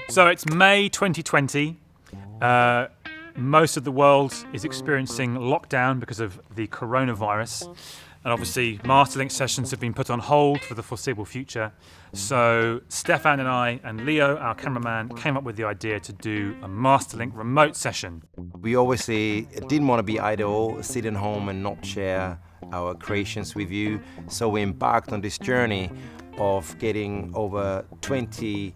So it's May 2020. Most of the world is experiencing lockdown because of the coronavirus. And obviously, Masterlink sessions have been put on hold for the foreseeable future. So Stefan and I and Leo, our cameraman, came up with the idea to do a Masterlink remote session. We obviously didn't want to be idle, sit at home and not share our creations with you. So we embarked on this journey of getting over 20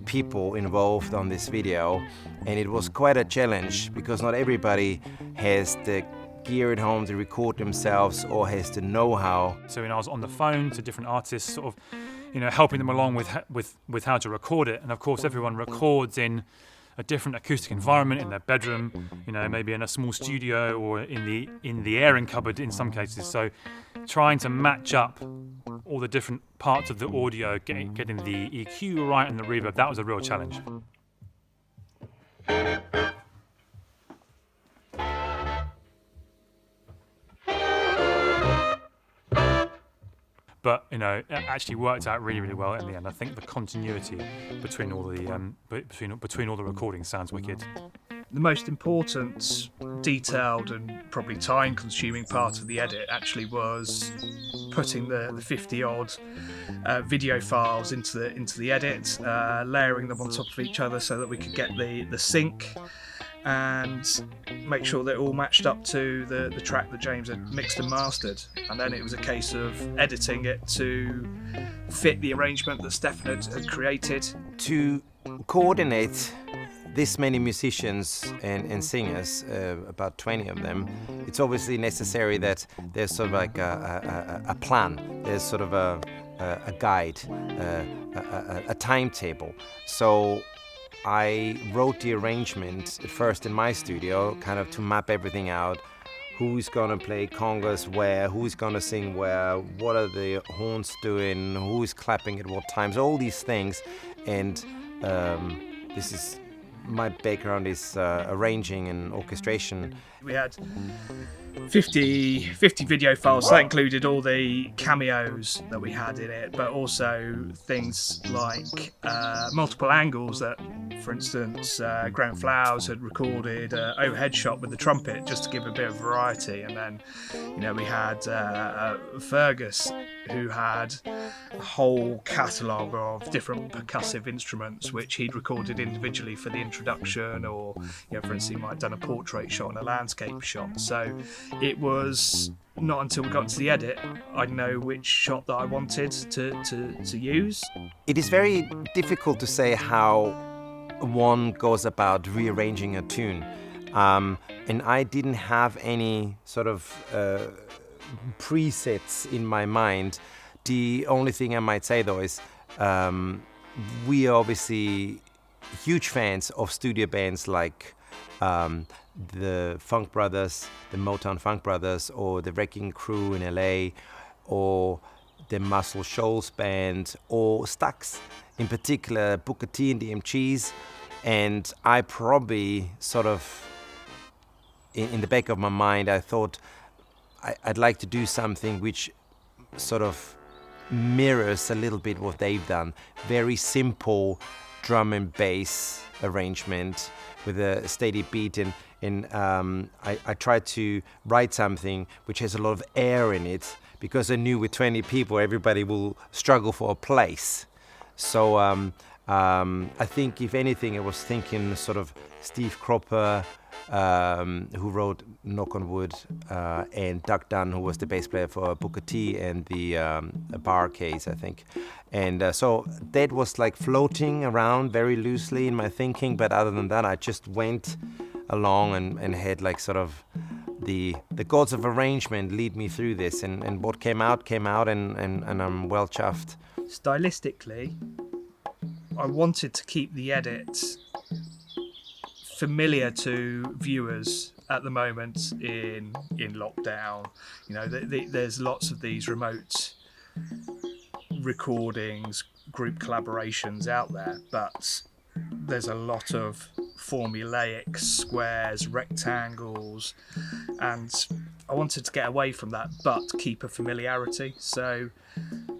people involved on this video. And it was quite a challenge because not everybody has the gear at home to record themselves or has the know-how. So I was on the phone to different artists, sort of, helping them along with how to record it. And of course, everyone records in a different acoustic environment, in their bedroom, maybe in a small studio or in the airing cupboard in some cases. So trying to match up all the different parts of the audio, getting the EQ right and the reverb, that was a real challenge. But it actually worked out really, really well in the end. I think the continuity between all the between all the recordings sounds wicked. The most important, detailed and probably time-consuming part of the edit actually was putting the 50-odd video files into the edit, layering them on top of each other so that we could get the sync and make sure that it all matched up to the track that James had mixed and mastered. And then it was a case of editing it to fit the arrangement that Stefan had created. To coordinate this many musicians and singers, about 20 of them, it's obviously necessary that there's sort of like a plan, there's sort of a guide, a timetable. So I wrote the arrangement at first in my studio, kind of to map everything out. Who's gonna play congas where, who's gonna sing where, what are the horns doing, who's clapping at what times, all these things. And this is my background is arranging and orchestration. We had 50 video files. That included all the cameos that we had in it, but also things like multiple angles that, for instance, Graham Flowers had recorded overhead shot with the trumpet just to give a bit of variety. And then, we had Fergus, who had a whole catalogue of different percussive instruments which he'd recorded individually for the introduction, or for instance he might have done a portrait shot and a landscape shot. So it was not until we got to the edit I'd know which shot that I wanted to use. It is very difficult to say how one goes about rearranging a tune, and I didn't have any sort of presets in my mind. The only thing I might say though is we are obviously huge fans of studio bands like the Funk Brothers, the Motown Funk Brothers, or the Wrecking Crew in LA, or the Muscle Shoals Band, or Stax, in particular Booker T and the MGs. And I probably sort of, in the back of my mind, I thought I'd like to do something which sort of mirrors a little bit what they've done. Very simple drum and bass arrangement with a steady beat, and I tried to write something which has a lot of air in it, because I knew with 20 people everybody will struggle for a place. So I think if anything I was thinking sort of Steve Cropper, who wrote Knock on Wood, and Doug Dunn, who was the bass player for Booker T and the Bar Case, I think. And so that was like floating around very loosely in my thinking, but other than that I just went along and had like sort of the gods of arrangement lead me through this, and what came out, and I'm well chuffed. Stylistically, I wanted to keep the edit familiar to viewers at the moment in lockdown. There's lots of these remote recordings, group collaborations out there, but there's a lot of formulaic squares, rectangles, and I wanted to get away from that but keep a familiarity. So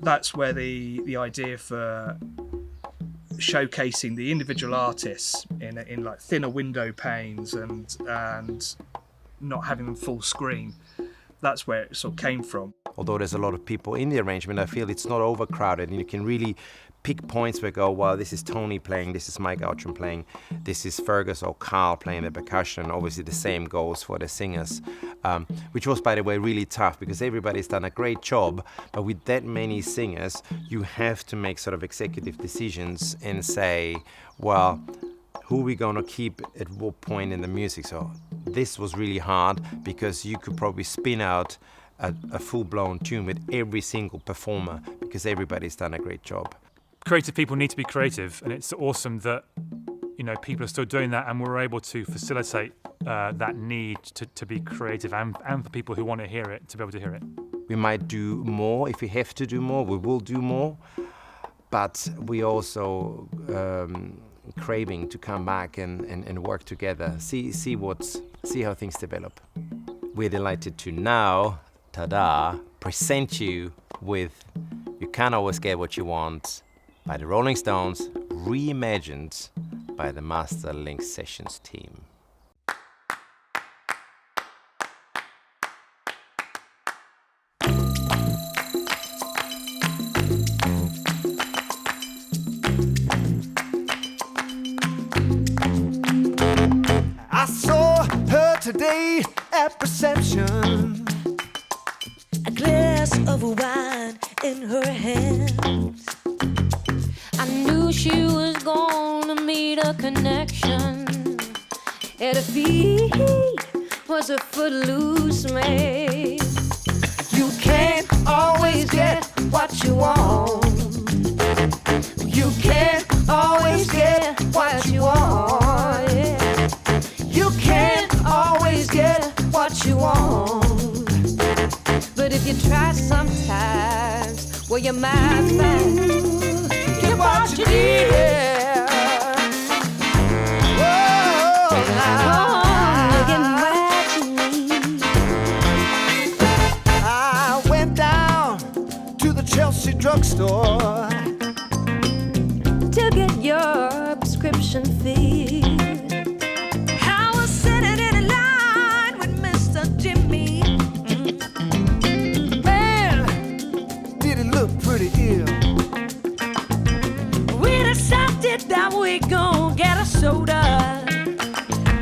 that's where the idea for showcasing the individual artists in like thinner window panes and not having them full screen. That's where it sort of came from. Although there's a lot of people in the arrangement, I feel it's not overcrowded, and you can really pick points where you go, well, this is Tony playing, this is Mike Outram playing, this is Fergus or Carl playing the percussion. Obviously the same goes for the singers, which was, by the way, really tough because everybody's done a great job, but with that many singers, you have to make sort of executive decisions and say, well, who are we going to keep at what point in the music? So this was really hard because you could probably spin out a full-blown tune with every single performer because everybody's done a great job. Creative people need to be creative, and it's awesome that people are still doing that, and we're able to facilitate that need to be creative, and for people who want to hear it to be able to hear it. We might do more if we have to do more. We will do more, but we also craving to come back and work together, see how things develop. We're delighted to now, present you with "You Can't Always Get What You Want" by the Rolling Stones, reimagined by the Masterlink Sessions team. I saw her today at reception, a glass of wine in her hand. I knew she was gonna meet a connection. At her feet was a footloose man. you can't always get what you want. You can't always get what you want. Yeah. You can't always get what you want. But if you try sometimes, well, you might find Get what you need. Yeah. Oh, get what you need. I went down to the Chelsea drugstore To get your prescription filled. I was sitting in a line with Mr. Jimmy. Man, did it look pretty ill. We decided that we gon' get a soda.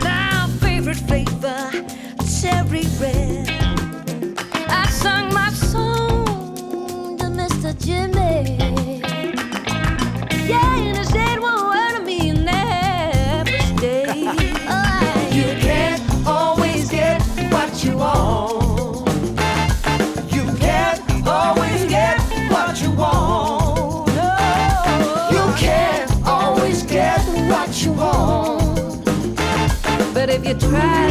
Our favorite flavor, cherry red. I sung my song to Mr. Jimmy. Yeah, and he said one word to me and never stayed. You can't always get what you want. You can't always get what you want. No. You can't always get what you want. But if you try